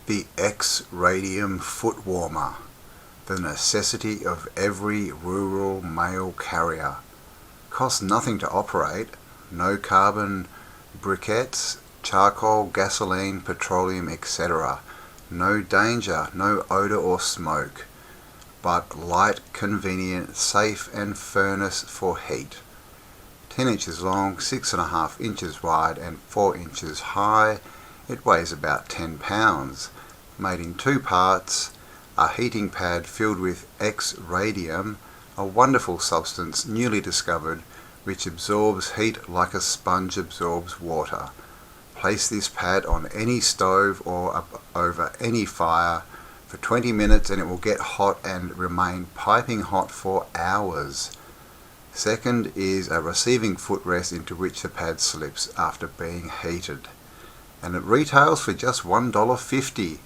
The X-Radium foot warmer, the necessity of every rural mail carrier. Costs nothing to operate, no carbon briquettes, charcoal, gasoline, petroleum, etc. No danger, no odour or smoke, but light, convenient, safe and furnace for heat. 10 inches long, 6.5 inches wide and 4 inches high. It weighs about 10 pounds. Made in 2 parts, a heating pad filled with X-Radium, a wonderful substance newly discovered which absorbs heat like a sponge absorbs water. Place this pad on any stove or over any fire for 20 minutes and it will get hot and remain piping hot for hours. Second is a receiving footrest into which the pad slips after being heated. And it retails for just $1.50.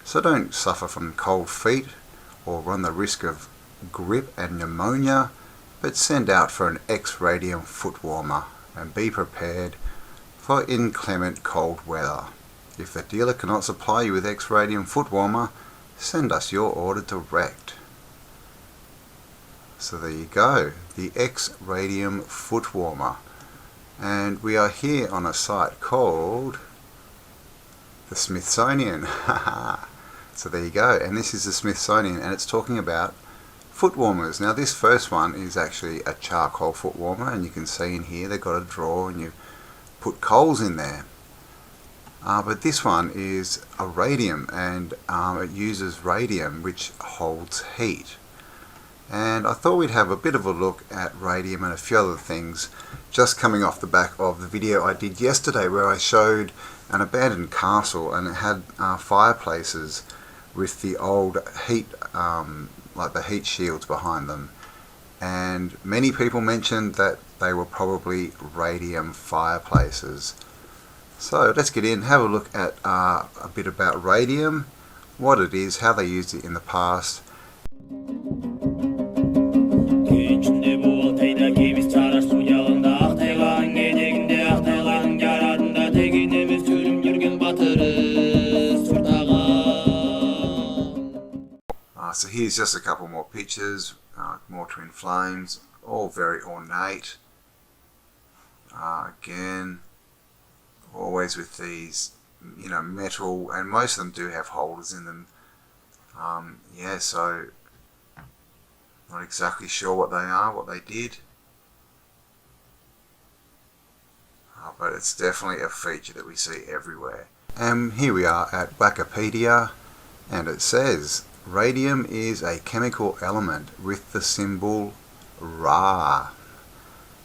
So don't suffer from cold feet or run the risk of grip and pneumonia, but send out for an X-Radium foot warmer and be prepared for inclement cold weather. If the dealer cannot supply you with X-Radium foot warmer, send us your order direct. So there you go, the X-Radium foot warmer. And we are here on a site called the Smithsonian. So there you go, and this is the Smithsonian and it's talking about foot warmers. Now this first one is actually a charcoal foot warmer, and you can see in here they've got a drawer and you put coals in there. But this one is a radium, and it uses radium which holds heat. And I thought we'd have a bit of a look at radium and a few other things, just coming off the back of the video I did yesterday where I showed an abandoned castle and it had fireplaces with the old heat, like the heat shields behind them. And many people mentioned that they were probably radium fireplaces. So let's get in, have a look at a bit about radium, what it is, how they used it in the past. So here's just a couple more pictures, more twin flames, all very ornate. Again, always with these, metal, and most of them do have holders in them. Yeah, so not exactly sure what they are, what they did. But it's definitely a feature that we see everywhere. And here we are at Wikipedia, and it says, radium is a chemical element with the symbol Ra.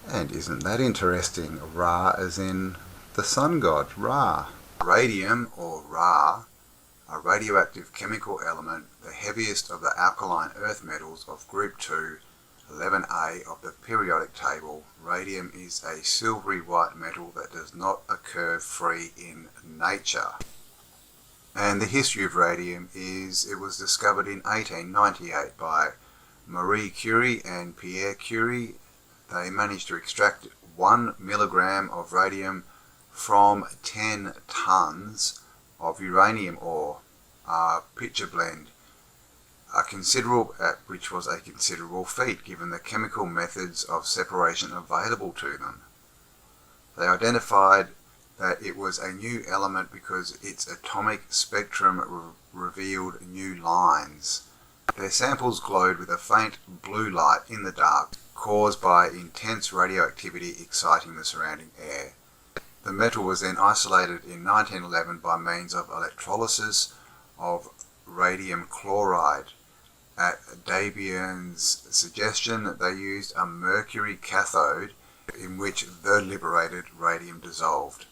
And isn't that interesting? Ra as in the sun god, Ra. Radium, or Ra, a radioactive chemical element, the heaviest of the alkaline earth metals of group 2, 11A of the periodic table. Radium is a silvery white metal that does not occur free in nature. And the history of radium is it was discovered in 1898 by Marie Curie and Pierre Curie. They managed to extract 1 milligram of radium from 10 tons of uranium ore, pitcher blend, which was a considerable feat given the chemical methods of separation available to them. They identified that it was a new element because its atomic spectrum revealed new lines. Their samples glowed with a faint blue light in the dark, caused by intense radioactivity exciting the surrounding air. The metal was then isolated in 1911 by means of electrolysis of radium chloride. At Debian's suggestion, they used a mercury cathode in which the liberated radium dissolved.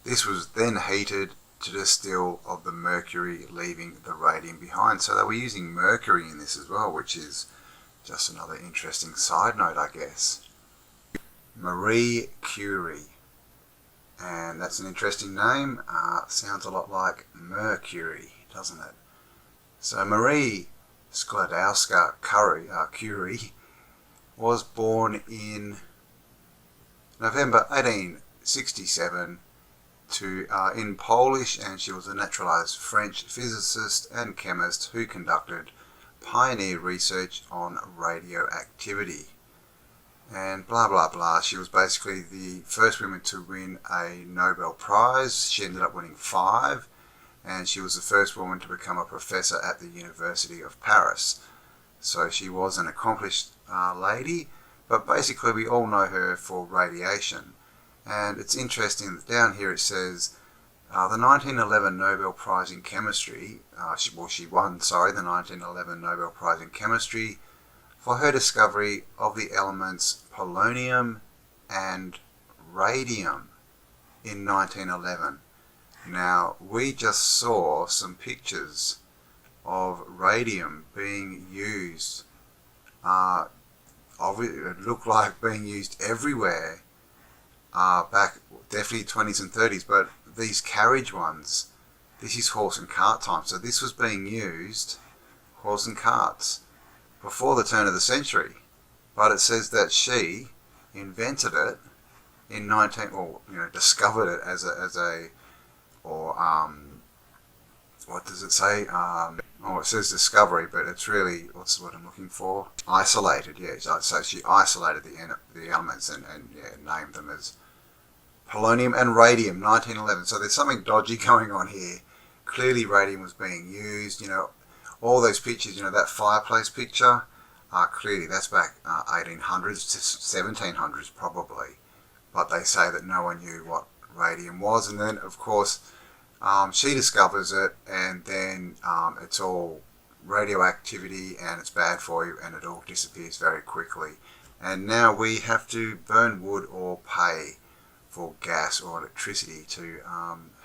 This was then heated to distill of the mercury, leaving the radium behind. So they were using mercury in this as well, which is just another interesting side note, I guess. Marie Curie. And that's an interesting name. Sounds a lot like Mercury, doesn't it? So Marie Sklodowska Curie was born in November 1867 in Polish, and she was a naturalized French physicist and chemist who conducted pioneer research on radioactivity. And blah blah blah. She was basically the first woman to win a Nobel Prize. She ended up winning 5, and she was the first woman to become a professor at the University of Paris. So she was an accomplished lady, but basically we all know her for radiation. And it's interesting that down here it says the 1911 Nobel Prize in Chemistry, she won the 1911 Nobel Prize in Chemistry for her discovery of the elements polonium and radium in 1911. Now, we just saw some pictures of radium being used. It looked like being used everywhere back, definitely 20s and 30s, but these carriage ones, this is horse and cart time. So this was being used, horse and carts, before the turn of the century. But it says that she invented it in discovered it what does it say? It says discovery, but it's really, what's the word I'm looking for? Isolated, yeah. So she isolated the elements and named them as polonium and radium, 1911. So there's something dodgy going on here. Clearly radium was being used, all those pictures, that fireplace picture, clearly that's back 1800s to 1700s probably. But they say that no one knew what radium was, and then of course she discovers it, and then it's all radioactivity and it's bad for you, and it all disappears very quickly. And now we have to burn wood or pay for gas or electricity to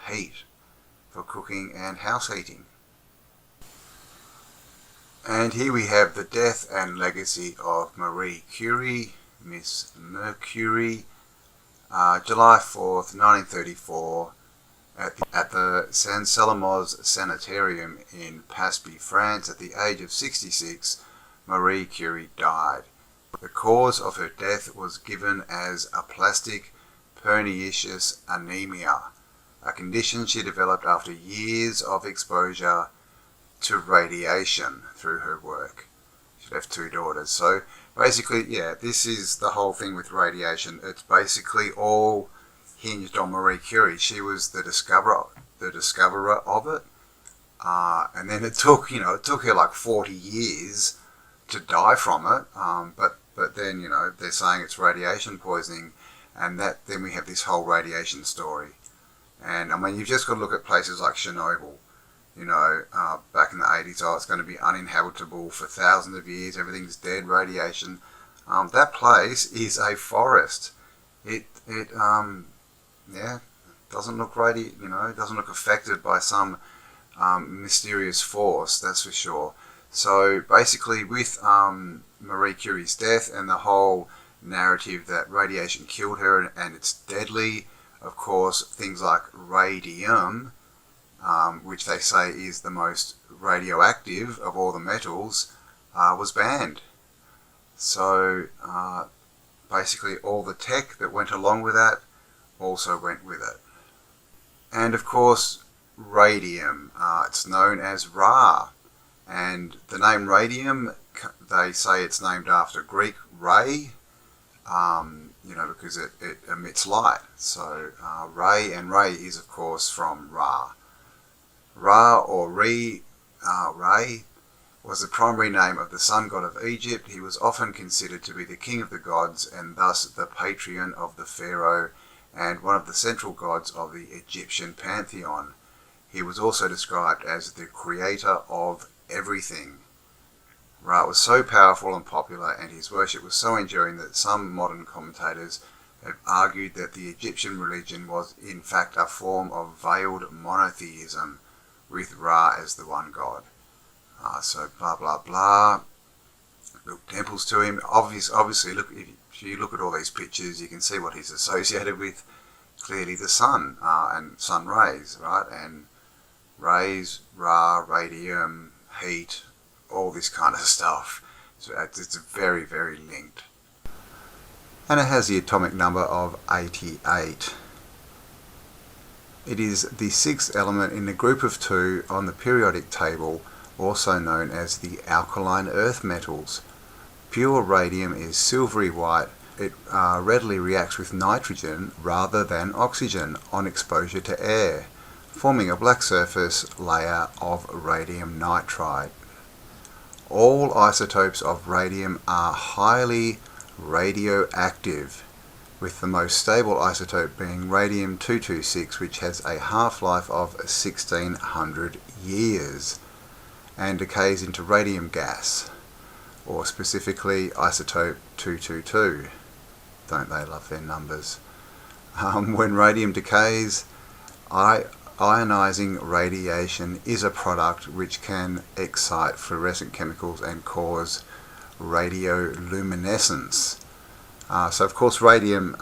heat for cooking and house heating. And here we have the death and legacy of Marie Curie, Miss Mercury, July 4th, 1934, at the Saint Salomo's Sanitarium in Passby, France. At the age of 66, Marie Curie died. The cause of her death was given as aplastic pernicious anemia, a condition she developed after years of exposure to radiation through her work. She left 2 daughters. So basically, this is the whole thing with radiation. It's basically all hinged on Marie Curie. She was the discoverer of it, and then it took her like 40 years to die from it. But then they're saying it's radiation poisoning, and then we have this whole radiation story. And I mean, you've just got to look at places like Chernobyl. Back in the 80s, it's going to be uninhabitable for thousands of years. Everything's dead, radiation. That place is a forest. It doesn't look doesn't look affected by some mysterious force, that's for sure. So basically, with Marie Curie's death and the whole narrative that radiation killed her and it's deadly, of course, things like radium, which they say is the most radioactive of all the metals, was banned. So basically all the tech that went along with that also went with it. And of course, radium, it's known as Ra, and the name radium, they say it's named after Greek ray, because it emits light. So ray is of course from Ra. Ra or Ray was the primary name of the sun god of Egypt. He was often considered to be the king of the gods and thus the patron of the pharaoh and one of the central gods of the Egyptian pantheon. He was also described as the creator of everything. Ra was so powerful and popular, and his worship was so enduring that some modern commentators have argued that the Egyptian religion was in fact a form of veiled monotheism, with Ra as the one god. So blah blah blah. Built temples to him. Obviously, look, if you look at all these pictures, you can see what he's associated with. Clearly, the sun and sun rays, right? And rays, Ra, radium, heat, all this kind of stuff. So it's very, very linked. And it has the atomic number of 88. It is the sixth element in the group of 2 on the periodic table, also known as the alkaline earth metals. Pure radium is silvery white. It readily reacts with nitrogen rather than oxygen on exposure to air, forming a black surface layer of radium nitride. All isotopes of radium are highly radioactive, with the most stable isotope being radium-226, which has a half-life of 1600 years and decays into radium gas, or specifically isotope 222. Don't they love their numbers? When radium decays, ionizing radiation is a product which can excite fluorescent chemicals and cause radioluminescence. So of course radium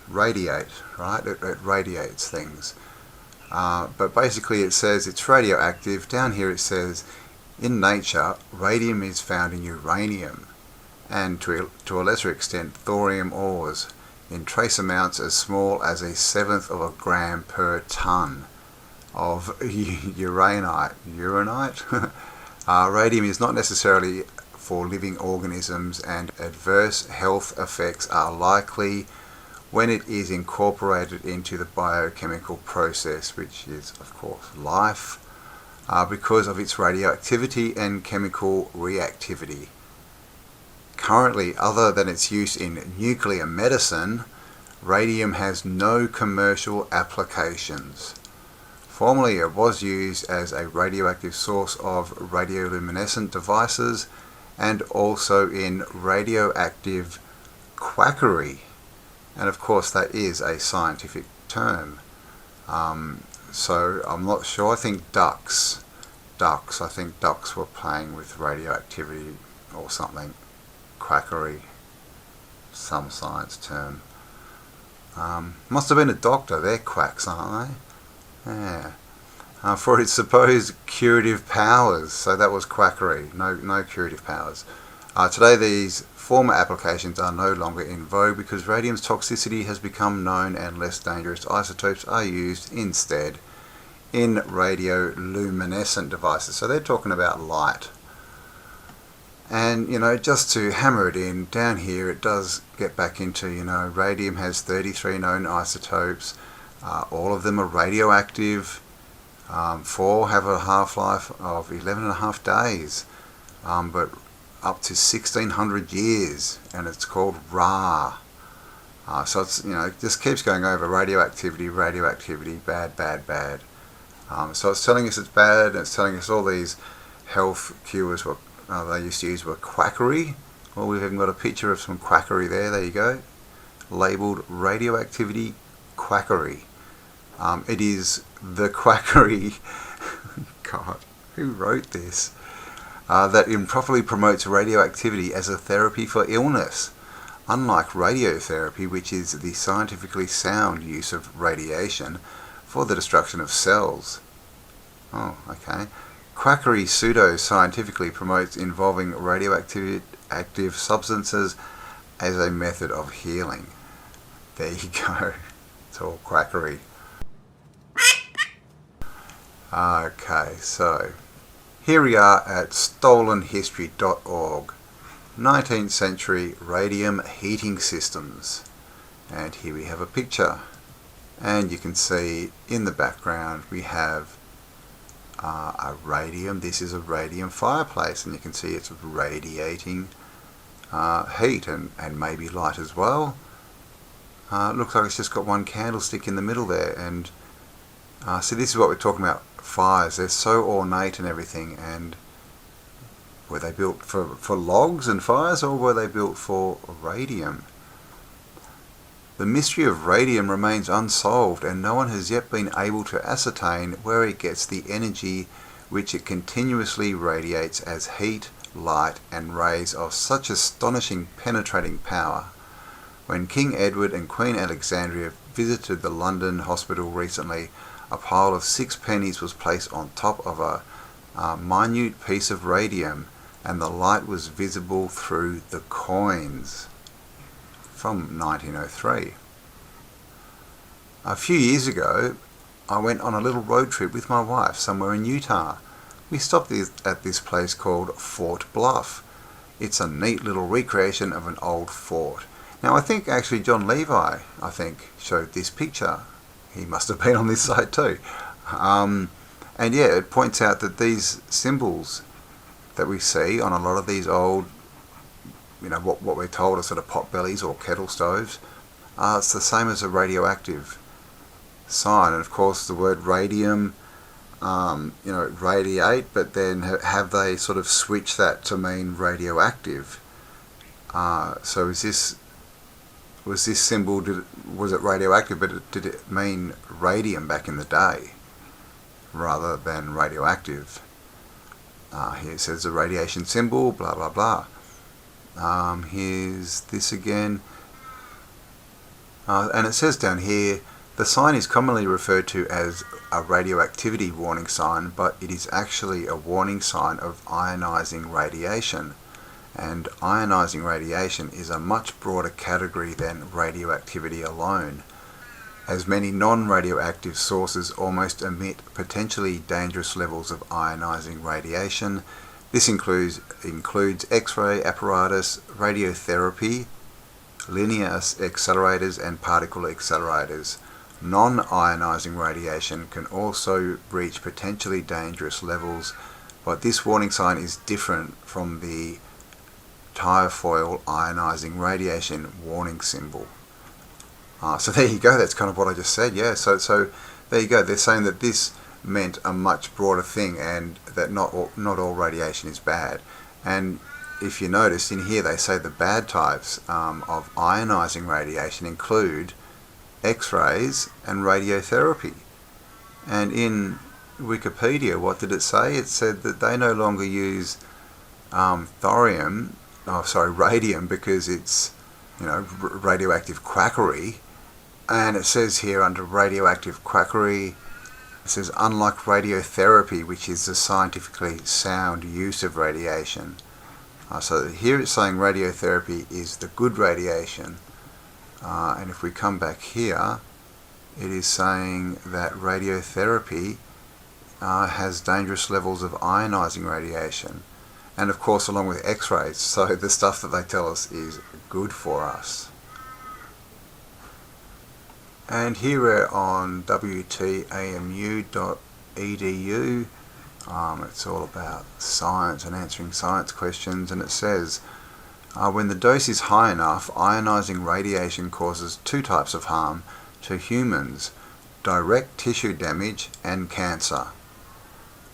radiates, right? It radiates things. But basically it says it's radioactive. Down here it says, in nature, radium is found in uranium and to a lesser extent thorium ores in trace amounts as small as 1/7 of a gram per ton of uranite. Radium is not necessarily for living organisms, and adverse health effects are likely when it is incorporated into the biochemical process, which is of course life, because of its radioactivity and chemical reactivity. Currently, other than its use in nuclear medicine, radium has no commercial applications. Formerly it was used as a radioactive source of radioluminescent devices and also in radioactive quackery. And of course that is a scientific term. So I'm not sure. I think ducks were playing with radioactivity or something. Quackery, some science term. Must have been a doctor. They're quacks, aren't they? Yeah. For its supposed curative powers. So that was quackery. No curative powers. Today these former applications are no longer in vogue because radium's toxicity has become known and less dangerous isotopes are used instead in radioluminescent devices. So they're talking about light. And, just to hammer it in, down here it does get back into, radium has 33 known isotopes. All of them are radioactive. 4 have a half-life of 11.5 days, but up to 1600 years, and it's called Ra. So it's, it just keeps going over radioactivity, bad, bad, bad. So it's telling us it's bad, and it's telling us all these health cures they used to use were quackery. Well, we've even got a picture of some quackery there. There you go, labelled radioactivity quackery. It is the quackery, God, who wrote this? That improperly promotes radioactivity as a therapy for illness, unlike radiotherapy, which is the scientifically sound use of radiation for the destruction of cells. Oh, okay. Quackery pseudo-scientifically promotes involving radioactive substances as a method of healing. There you go. It's all quackery. Okay, so here we are at stolenhistory.org, 19th century radium heating systems. And here we have a picture. And you can see in the background we have a radium. This is a radium fireplace, and you can see it's radiating heat and maybe light as well. It looks like it's just got one candlestick in the middle there, and so this is what we're talking about. Fires, they're so ornate and everything, and were they built for logs and fires, or were they built for radium? The mystery of radium remains unsolved, and no one has yet been able to ascertain where it gets the energy which it continuously radiates as heat, light, and rays of such astonishing penetrating power. When King Edward and Queen Alexandria visited the London hospital recently, a pile of 6 pennies was placed on top of a minute piece of radium, and the light was visible through the coins. From 1903. A few years ago, I went on a little road trip with my wife somewhere in Utah. We stopped at this place called Fort Bluff. It's a neat little recreation of an old fort. Now I think actually John Levi, showed this picture. He must have been on this site too. And yeah, it points out that these symbols that we see on a lot of these old, what we're told are sort of pot bellies or kettle stoves, it's the same as a radioactive sign. And of course the word radium, radiate, but then have they sort of switched that to mean radioactive? So was this symbol, was it radioactive, but did it mean radium back in the day rather than radioactive? Here it says a radiation symbol, blah blah blah. Here's this again, and it says down here, the sign is commonly referred to as a radioactivity warning sign, but it is actually a warning sign of ionizing radiation. And ionizing radiation is a much broader category than radioactivity alone, as many non-radioactive sources almost emit potentially dangerous levels of ionizing radiation. This includes X-ray apparatus, radiotherapy, linear accelerators and particle accelerators. Non-ionizing radiation can also reach potentially dangerous levels, but this warning sign is different from the tiofoil ionizing radiation warning symbol. So there you go, that's kind of what I just said. Yeah, so there you go, they're saying that this meant a much broader thing, and that not all radiation is bad. And if you notice in here, they say the bad types of ionizing radiation include X-rays and radiotherapy. And in Wikipedia, what did it say? It said that they no longer use radium, because it's radioactive quackery. And it says here under radioactive quackery, it says unlike radiotherapy, which is the scientifically sound use of radiation. So here it's saying radiotherapy is the good radiation. And if we come back here, it is saying that radiotherapy has dangerous levels of ionizing radiation. And of course along with X-rays, so the stuff that they tell us is good for us. And here we're on wtamu.edu. It's all about science and answering science questions, and it says, when the dose is high enough, ionizing radiation causes two types of harm to humans: direct tissue damage and cancer.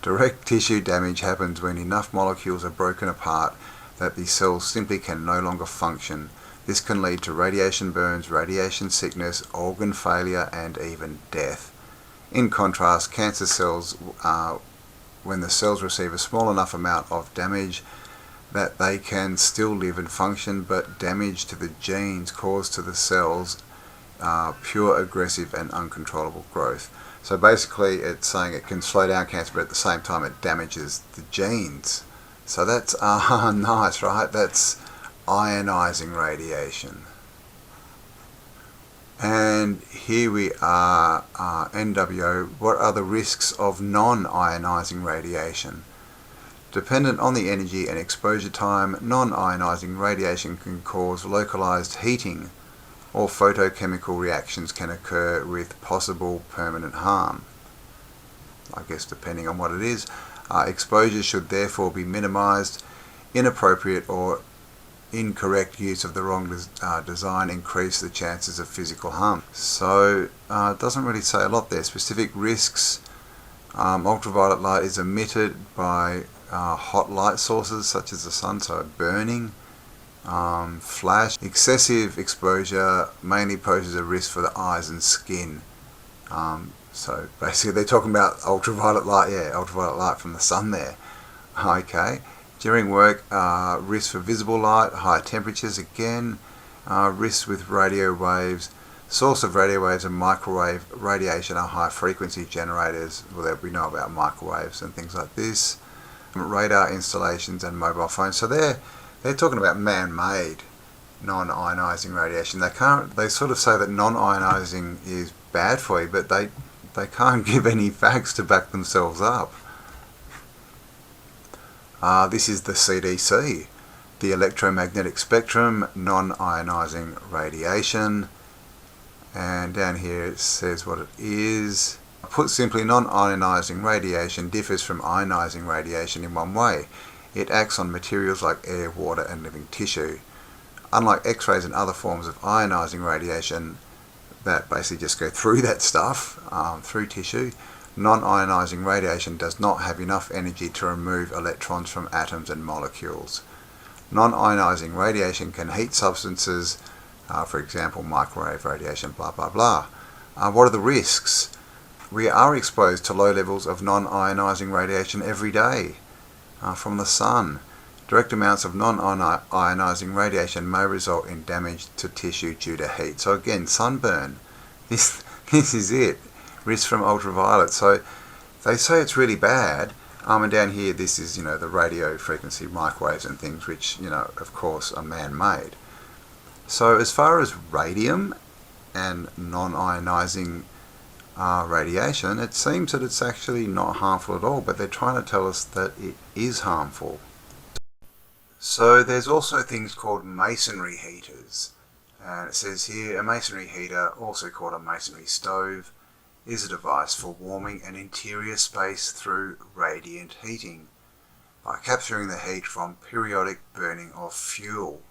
Direct tissue damage happens when enough molecules are broken apart that the cells simply can no longer function. This can lead to radiation burns, radiation sickness, organ failure, and even death. In contrast, cancer cells, when the cells receive a small enough amount of damage that they can still live and function, but damage to the genes cause to the cells pure aggressive and uncontrollable growth. So basically it's saying it can slow down cancer, but at the same time it damages the genes. So that's nice, right? That's ionizing radiation. And here we are, NWO, what are the risks of non-ionizing radiation? Dependent on the energy and exposure time, non-ionizing radiation can cause localized heating, or photochemical reactions can occur with possible permanent harm. I guess depending on what it is. Exposure should therefore be minimized. Inappropriate or incorrect use of the wrong design increase the chances of physical harm. So it doesn't really say a lot there. Specific risks: ultraviolet light is emitted by hot light sources such as the sun, so burning, flash. Excessive exposure mainly poses a risk for the eyes and skin. So basically they're talking about ultraviolet light, ultraviolet light from the sun there. Okay. During work, risk for visible light, high temperatures again, risks with radio waves. Source of radio waves and microwave radiation are high frequency generators. Well, we know about microwaves and things like this. Radar installations and mobile phones. So they're talking about man-made non-ionizing radiation. They sort of say that non-ionizing is bad for you, but they They can't give any facts to back themselves up. This is the CDC, the electromagnetic spectrum, non-ionizing radiation. And down here it says what it is. Put simply, non-ionizing radiation differs from ionizing radiation in one way. It acts on materials like air, water, and living tissue. Unlike X-rays and other forms of ionizing radiation that basically just go through that stuff, through tissue, non-ionizing radiation does not have enough energy to remove electrons from atoms and molecules. Non-ionizing radiation can heat substances, for example, microwave radiation, blah, blah, blah. What are the risks? We are exposed to low levels of non-ionizing radiation every day from the sun. Direct amounts of non-ionizing radiation may result in damage to tissue due to heat. So again, sunburn. This is it. Risk from ultraviolet. So they say it's really bad. And down here, this is, the radio frequency microwaves and things, which, of course, are man-made. So as far as radium and non-ionizing radiation, it seems that it's actually not harmful at all, but they're trying to tell us that it is harmful. So there's also things called masonry heaters. And it says here, a masonry heater, also called a masonry stove, is a device for warming an interior space through radiant heating by capturing the heat from periodic burning of fuel,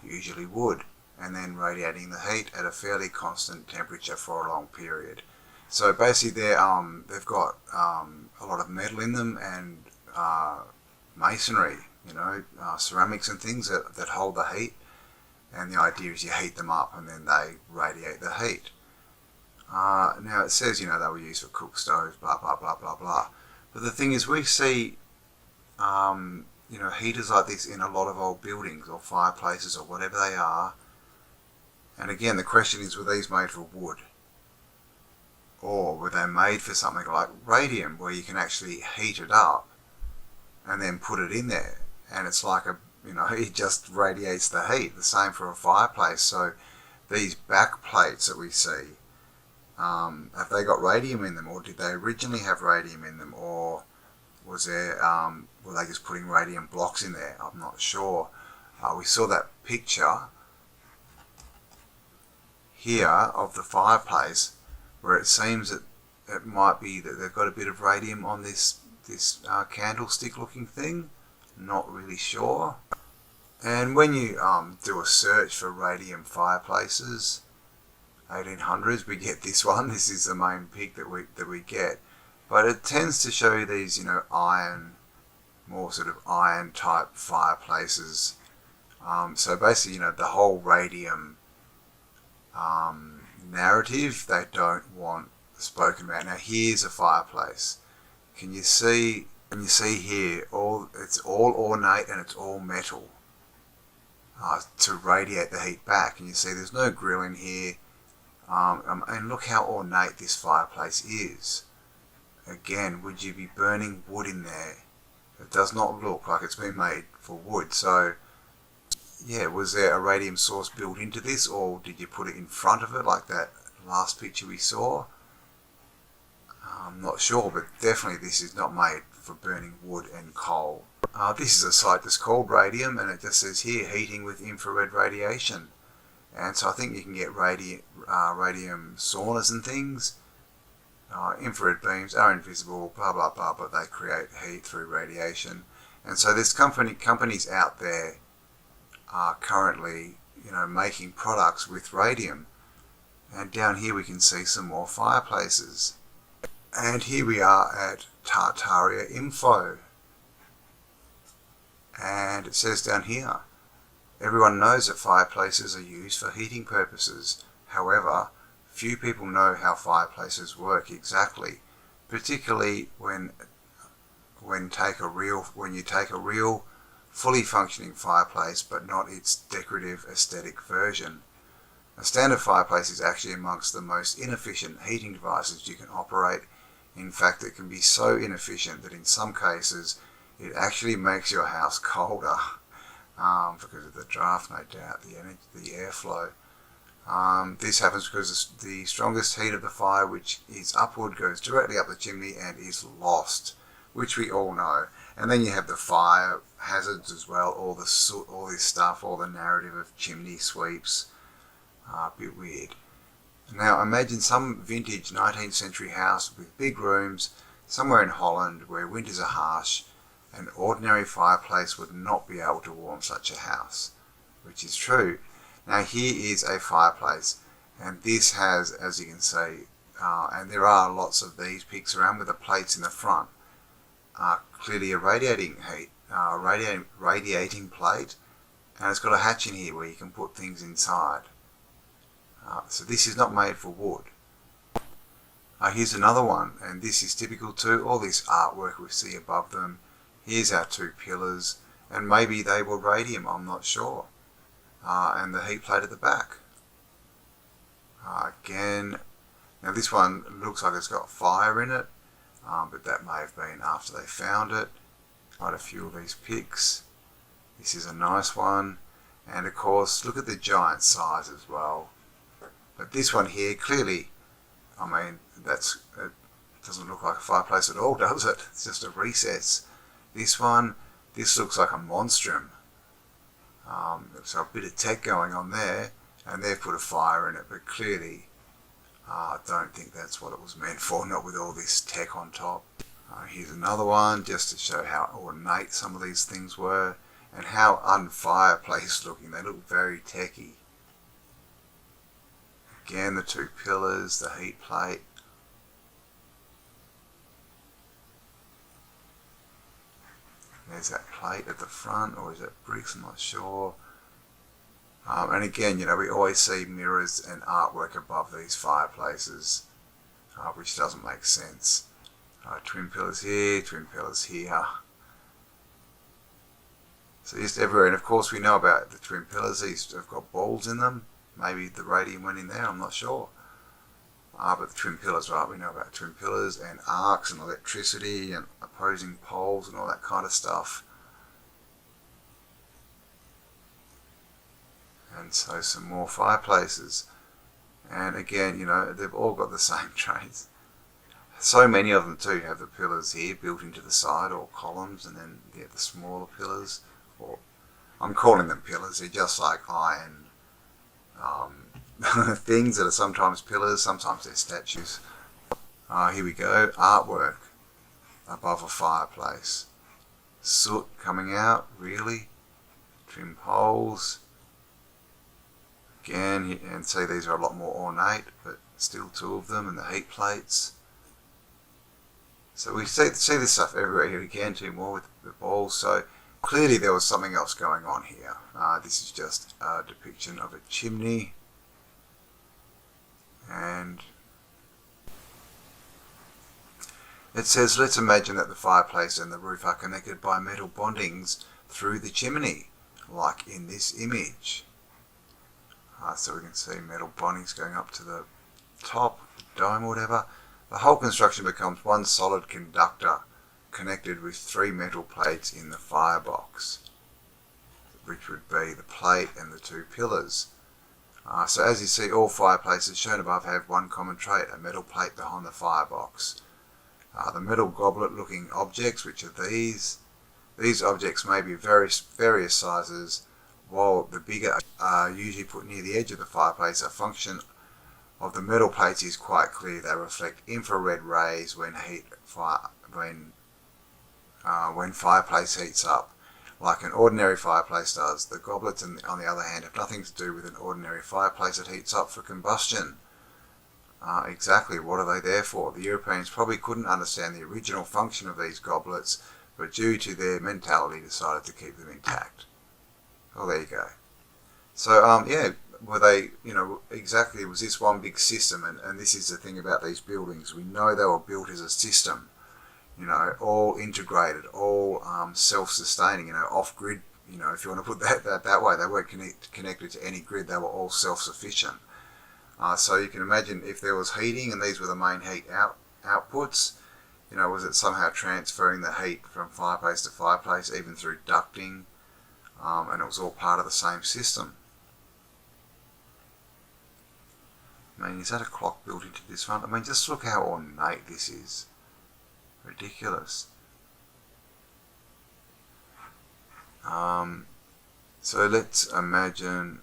usually wood, and then radiating the heat at a fairly constant temperature for a long period. So basically they've got a lot of metal in them and masonry, ceramics and things that hold the heat, and the idea is you heat them up and then they radiate the heat. Now it says, they were used for cook stoves, blah, blah, blah, blah, blah. But the thing is, we see, heaters like this in a lot of old buildings or fireplaces or whatever they are. And again, the question is, were these made for wood? Or were they made for something like radium, where you can actually heat it up and then put it in there? And it's like it just radiates the heat. The same for a fireplace. So these back plates that we see, have they got radium in them, or did they originally have radium in them, or was there were they just putting radium blocks in there? I'm not sure. We saw that picture here of the fireplace where it seems that it might be that they've got a bit of radium on this candlestick looking thing. Not really sure. And when you do a search for radium fireplaces, 1800s, we get this one. This is the main pic that we get, but it tends to show you these iron, more sort of iron type fireplaces. So basically, the whole radium narrative they don't want spoken about. Now here's a fireplace. Can you see? Can you see here? It's all ornate and it's all metal to radiate the heat back. And you see, there's no grill in here. And look how ornate this fireplace is. Again, would you be burning wood in there? It does not look like it's been made for wood. So, yeah, was there a radium source built into this, or did you put it in front of it like that last picture we saw? I'm not sure, but definitely this is not made for burning wood and coal. This is a site that's called Radium, and it just says here, heating with infrared radiation. And so I think you can get radium saunas and things. Infrared beams are invisible, blah, blah, blah, but they create heat through radiation. And so there's companies out there are currently, making products with radium. And down here we can see some more fireplaces. And here we are at Tartaria Info. And it says down here, everyone knows that fireplaces are used for heating purposes. However, few people know how fireplaces work exactly, particularly when you take a real fully functioning fireplace but not its decorative aesthetic version. A standard fireplace is actually amongst the most inefficient heating devices you can operate. In fact, it can be so inefficient that in some cases it actually makes your house colder because of the draft, no doubt, the airflow. This happens because the strongest heat of the fire, which is upward, goes directly up the chimney and is lost, which we all know. And then you have the fire hazards as well, all the soot, all this stuff, all the narrative of chimney sweeps. A bit weird. Now imagine some vintage 19th century house with big rooms somewhere in Holland where winters are harsh. An ordinary fireplace would not be able to warm such a house, which is true. Now here is a fireplace, and this has, as you can see, and there are lots of these pics around with the plates in the front, clearly a radiating heat, radiating plate, and it's got a hatch in here where you can put things inside. So this is not made for wood. Here's another one, and this is typical too, all this artwork we see above them. Here's our two pillars, and maybe they were radium, I'm not sure. And the heat plate at the back. Again, now this one looks like it's got fire in it, but that may have been after they found it. Quite a few of these pics. This is a nice one, and of course look at the giant size as well. But this one here, clearly, I mean, it doesn't look like a fireplace at all, does it? It's just a recess. This one, this looks like a monstrum. So a bit of tech going on there, and they've put a fire in it, but clearly I don't think that's what it was meant for, not with all this tech on top. Here's another one, just to show how ornate some of these things were, and how unfireplace looking. They look very techy. Again, the two pillars, the heat plate. There's that plate at the front, or is that bricks? I'm not sure. And again, you know, we always see mirrors and artwork above these fireplaces, which doesn't make sense. Twin pillars here, twin pillars here. So just everywhere, and of course we know about the twin pillars. These have got balls in them. Maybe the radium went in there, I'm not sure. But the twin pillars, right, we know about twin pillars and arcs and electricity and opposing poles and all that kind of stuff. And so some more fireplaces. And again, you know, they've all got the same traits. So many of them too have the pillars here built into the side, or columns, and then you have the smaller pillars. Or I'm calling them pillars, they're just like iron things that are sometimes pillars, sometimes they're statues. Here we go, artwork above a fireplace. Soot coming out, really. Trim poles. Again, and see these are a lot more ornate, but still two of them, and the heat plates. So we see this stuff everywhere here again, two more with the balls. So clearly there was something else going on here. This is just a depiction of a chimney. And it says, let's imagine that the fireplace and the roof are connected by metal bondings through the chimney, like in this image. So we can see metal bondings going up to the top, dome or whatever. The whole construction becomes one solid conductor connected with three metal plates in the firebox, which would be the plate and the two pillars. So as you see, all fireplaces shown above have one common trait, a metal plate behind the firebox. The metal goblet looking objects, which are these objects may be various sizes, while the bigger are usually put near the edge of the fireplace. A function of the metal plates is quite clear. They reflect infrared rays when fireplace heats up, like an ordinary fireplace does. The goblets, on the other hand, have nothing to do with an ordinary fireplace that heats up for combustion. Exactly, what are they there for? The Europeans probably couldn't understand the original function of these goblets, but due to their mentality decided to keep them intact. Oh, there you go. So, yeah, were they, you know, exactly, it was this one big system, and this is the thing about these buildings. We know they were built as a system, you know, all integrated, all self-sustaining, you know, off-grid, you know, if you want to put that way. They weren't connected to any grid, they were all self-sufficient. So you can imagine if there was heating and these were the main heat outputs, you know, was it somehow transferring the heat from fireplace to fireplace, even through ducting, and it was all part of the same system. I mean, is that a clock built into this one? I mean, just look how ornate this is. Ridiculous. So let's imagine,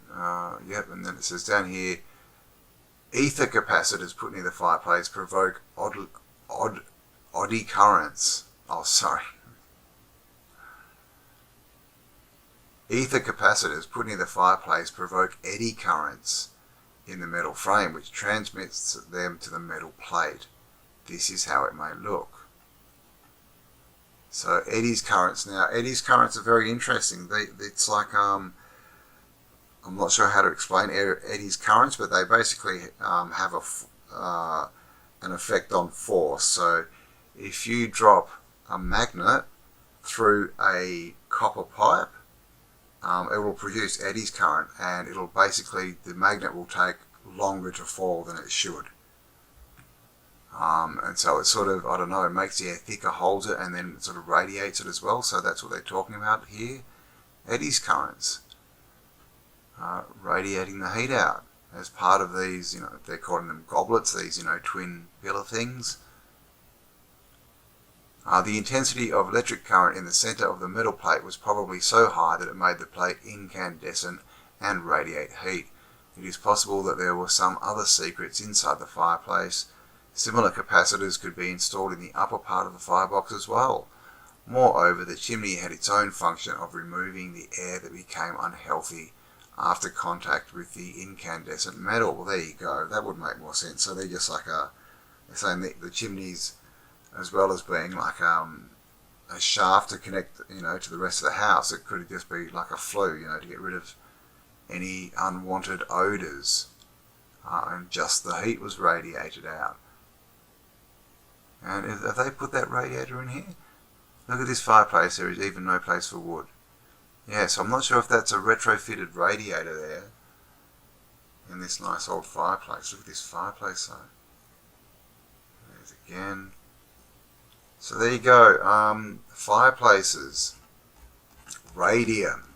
yep, and then it says down here, ether capacitors put near the fireplace provoke oddy currents. Oh, sorry. Ether capacitors put near the fireplace provoke eddy currents in the metal frame, which transmits them to the metal plate. This is how it may look. So eddy's currents. Now, eddy's currents are very interesting. It's like, I'm not sure how to explain eddy's currents, but they basically have an effect on force. So if you drop a magnet through a copper pipe, it will produce eddy's current, and it'll basically, the magnet will take longer to fall than it should. And so it sort of, I don't know, it makes the air thicker, holds it, and then it sort of radiates it as well. So that's what they're talking about here. Eddy's currents. Radiating the heat out as part of these, they're calling them goblets, these, twin pillar things. The intensity of electric current in the center of the metal plate was probably so high that it made the plate incandescent and radiate heat. It is possible that there were some other secrets inside the fireplace. Similar capacitors could be installed in the upper part of the firebox as well. Moreover, the chimney had its own function of removing the air that became unhealthy after contact with the incandescent metal. Well, there you go. That would make more sense. So they're just like they're saying the chimneys, as well as being like a shaft to connect, to the rest of the house, it could just be like a flue, to get rid of any unwanted odors, and just the heat was radiated out. And have they put that radiator in here? Look at this fireplace, there is even no place for wood. Yeah, so I'm not sure if that's a retrofitted radiator there in this nice old fireplace. Look at this fireplace though. There's again. So there you go, fireplaces, radium.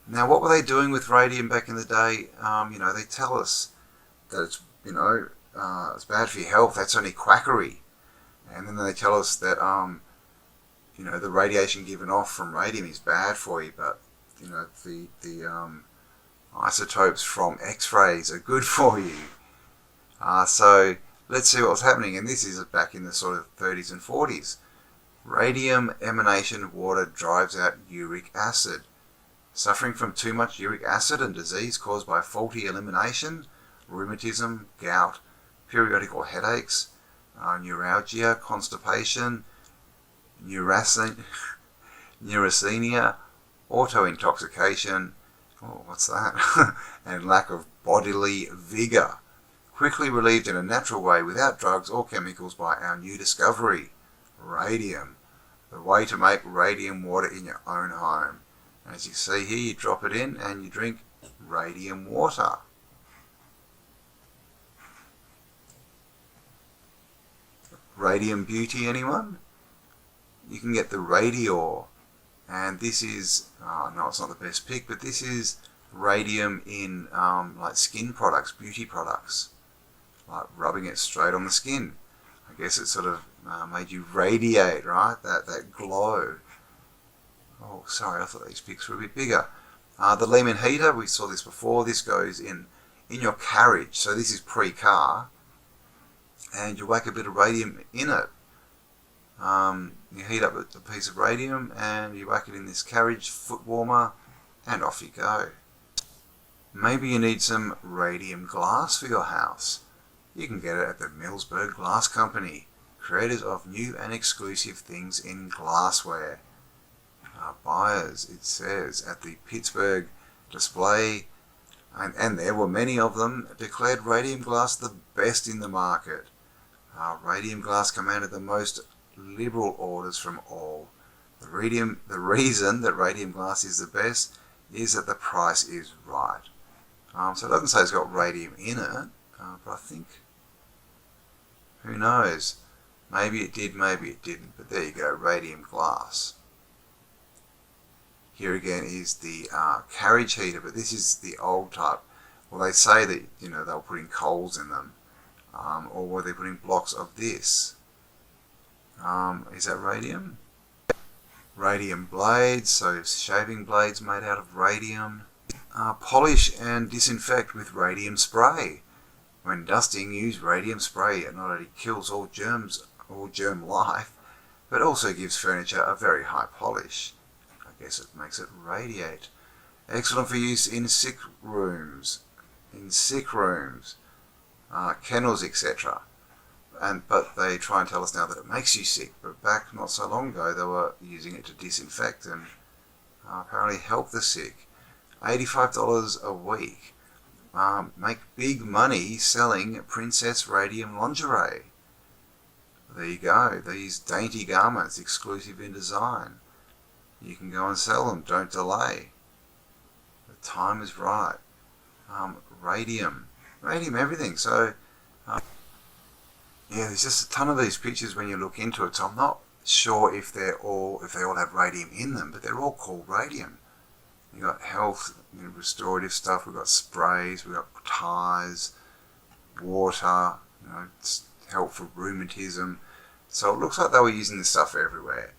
Now what were they doing with radium back in the day? They tell us that it's, it's bad for your health, that's only quackery. And then they tell us that, the radiation given off from radium is bad for you, but, the isotopes from X-rays are good for you. So let's see what was happening, and this is back in the sort of 30s and 40s. Radium emanation water drives out uric acid. Suffering from too much uric acid and disease caused by faulty elimination, rheumatism, gout, periodical headaches, neuralgia, constipation, neurasthenia, auto-intoxication, what's that? And lack of bodily vigour. Quickly relieved in a natural way without drugs or chemicals by our new discovery, radium. The way to make radium water in your own home. As you see here, you drop it in and you drink radium water. Radium Beauty, anyone? You can get the Radior, and this is, no, it's not the best pick, but this is radium in like skin products, beauty products, like rubbing it straight on the skin. I guess it sort of made you radiate, right? That glow. Oh, sorry, I thought these picks were a bit bigger. The Lehman Heater, we saw this before. This goes in your carriage, so this is pre-car, and you whack a bit of radium in it. You heat up a piece of radium and you whack it in this carriage foot warmer, and off you go. Maybe you need some radium glass for your house. You can get it at the Millsburg Glass Company, creators of new and exclusive things in glassware. Buyers, it says, at the Pittsburgh display, and there were many of them, declared radium glass the best in the market. Radium glass commanded the most liberal orders from all. The reason that radium glass is the best is that the price is right. So it doesn't say it's got radium in it, but I think, who knows, maybe it did, maybe it didn't, but there you go, radium glass. Here again is the carriage heater, but this is the old type. Well, they say that, they were putting coals in them, or were they putting blocks of this? Is that radium? Radium blades, so shaving blades made out of radium. Polish and disinfect with radium spray. When dusting, use radium spray. It not only kills all germs, all germ life, but also gives furniture a very high polish. I guess it makes it radiate. Excellent for use in sick rooms, kennels, etc. But they try and tell us now that it makes you sick. But back not so long ago, they were using it to disinfect and apparently help the sick. $85 a week. Make big money selling Princess Radium lingerie. There you go. These dainty garments, exclusive in design. You can go and sell them. Don't delay. The time is right. Radium everything. So there's just a ton of these pictures when you look into it. So I'm not sure if they all have radium in them, but they're all called radium. You got health, restorative stuff. We've got sprays. We've got ties, water. It's help for rheumatism. So it looks like they were using this stuff everywhere.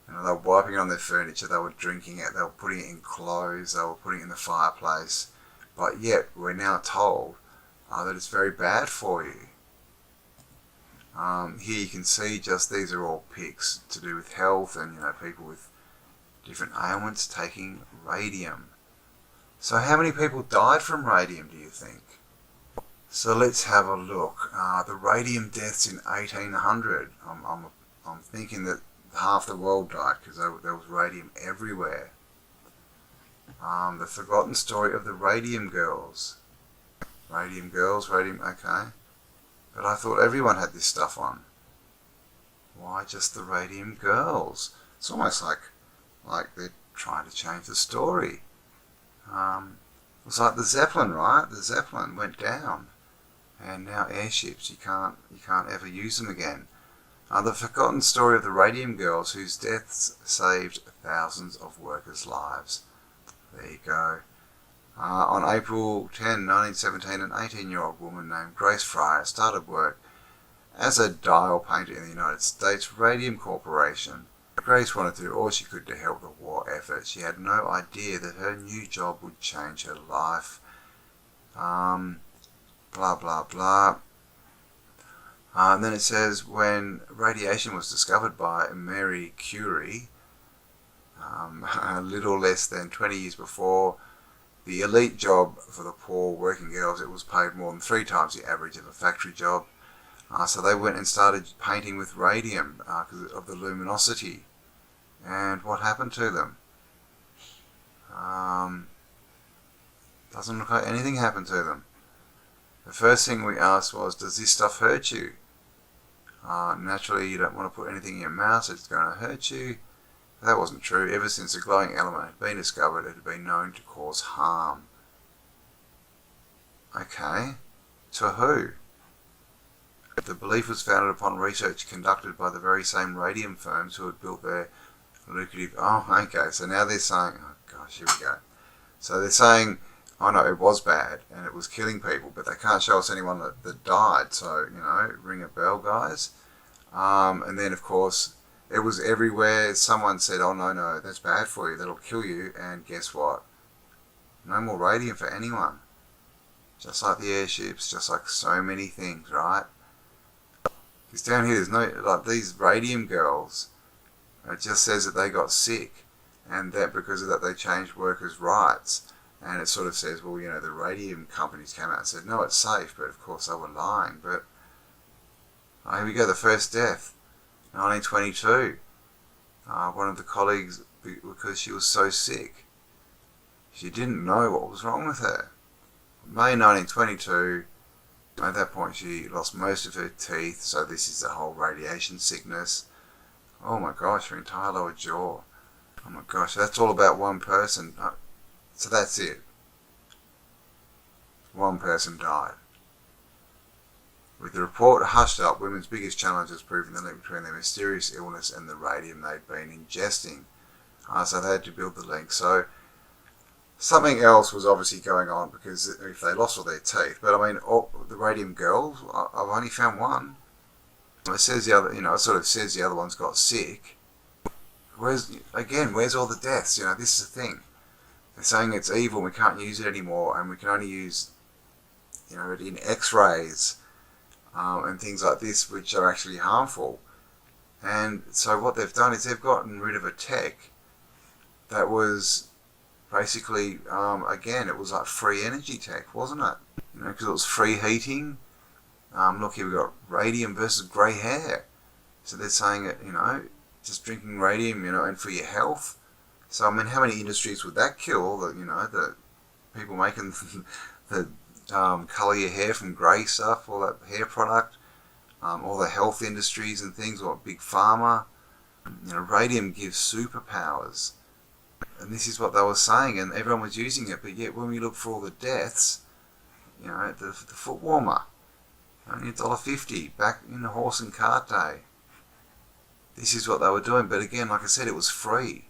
They were wiping it on their furniture. They were drinking it. They were putting it in clothes. They were putting it in the fireplace. But yet we're now told that it's very bad for you. Here you can see these are all pics to do with health and people with different ailments taking radium. So how many people died from radium, do you think? So let's have a look. The radium deaths in 1800. I'm thinking that half the world died because there was radium everywhere. The forgotten story of the radium girls. Okay. But I thought everyone had this stuff on. Why just the radium girls? It's almost like they're trying to change the story. It's like the Zeppelin, right? The Zeppelin went down, and now airships, you can't ever use them again. The forgotten story of the radium girls whose deaths saved thousands of workers' lives. There you go. On April 10, 1917, an 18-year-old woman named Grace Fryer started work as a dial painter in the United States Radium Corporation. Grace wanted to do all she could to help the war effort. She had no idea that her new job would change her life. Blah, blah, blah. And then it says, when radiation was discovered by Marie Curie, a little less than 20 years before, the elite job for the poor working girls, it was paid more than 3 times the average of a factory job. So they went and started painting with radium because of the luminosity. And what happened to them? Doesn't look like anything happened to them. The first thing we asked was, does this stuff hurt you? Naturally, you don't want to put anything in your mouth, so it's going to hurt you. That wasn't true. Ever since the glowing element had been discovered, it had been known to cause harm. Okay. To who? The belief was founded upon research conducted by the very same radium firms who had built their lucrative... Oh, okay. So now they're saying... Oh, gosh, here we go. So they're saying, oh no, it was bad and it was killing people, but they can't show us anyone that died. So, ring a bell, guys. And then, of course, it was everywhere. Someone said, oh no, that's bad for you. That'll kill you. And guess what? No more radium for anyone. Just like the airships, just like so many things, right? Because down here, there's no, like these radium girls, it just says that they got sick, and that because of that they changed workers' rights. And it sort of says, well, the radium companies came out and said, no, it's safe, but of course they were lying. But here we go, the first death, 1922. One of the colleagues, because she was so sick, she didn't know what was wrong with her. May 1922, at that point she lost most of her teeth, so this is the whole radiation sickness. Oh my gosh, her entire lower jaw. Oh my gosh, that's all about one person. So that's it. One person died. With the report hushed up, women's biggest challenge was proving the link between their mysterious illness and the radium they'd been ingesting. So they had to build the link. So Something else was obviously going on, because if they lost all their teeth, but I mean, the radium girls, I've only found one. It says the other, it sort of says the other ones got sick. Where's all the deaths? This is the thing. They're saying it's evil, we can't use it anymore, and we can only use, it in X-rays and things like this, which are actually harmful. And so what they've done is they've gotten rid of a tech that was basically, again, it was like free energy tech, wasn't it? Because it was free heating. Look here, we've got radium versus grey hair. So they're saying that, just drinking radium, and for your health. So, I mean, how many industries would that kill? The people making the colour your hair from grey stuff, all that hair product, all the health industries and things, or big pharma. Radium gives superpowers. And this is what they were saying, and everyone was using it. But yet, when we look for all the deaths, the foot warmer, only $1.50 back in the horse and cart day. This is what they were doing. But again, like I said, it was free.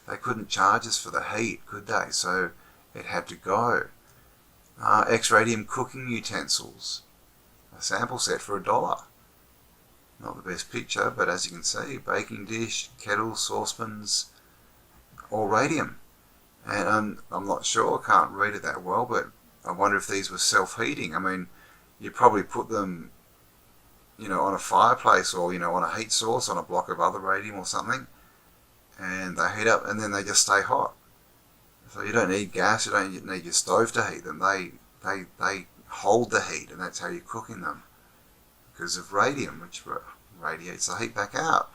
They couldn't charge us for the heat, could they? So it had to go. X-radium cooking utensils, a sample set for $1. Not the best picture, but as you can see, baking dish, kettles, saucepans, all radium. And I'm not sure, can't read it that well, but I wonder if these were self-heating. I mean, you probably put them, on a fireplace, or, on a heat source, on a block of other radium or something, and they heat up, and then they just stay hot. So you don't need gas, you don't need your stove to heat them. They hold the heat, and that's how you're cooking them, because of radium, which radiates the heat back out.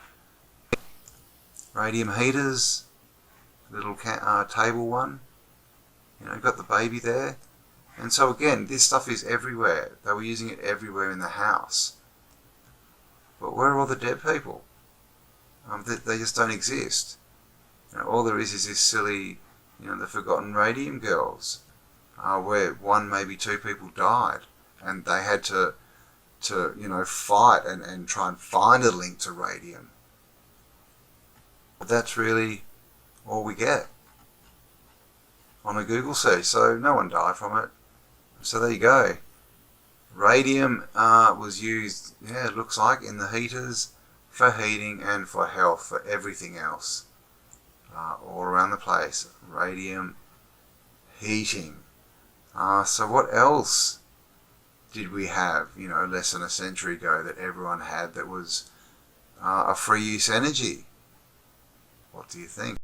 Radium heaters, little table one, got the baby there. And so again, this stuff is everywhere. They were using it everywhere in the house. But where are all the dead people? They just don't exist. All there is this silly, the forgotten radium girls, where one, maybe two people died, and they had to fight and try and find a link to radium. But that's really all we get on a Google search. So no one died from it. So there you go. Radium was used, it looks like, in the heaters, for heating and for health, for everything else. All around the place. Radium heating. So what else did we have, less than a century ago that everyone had that was a free use energy? What do you think?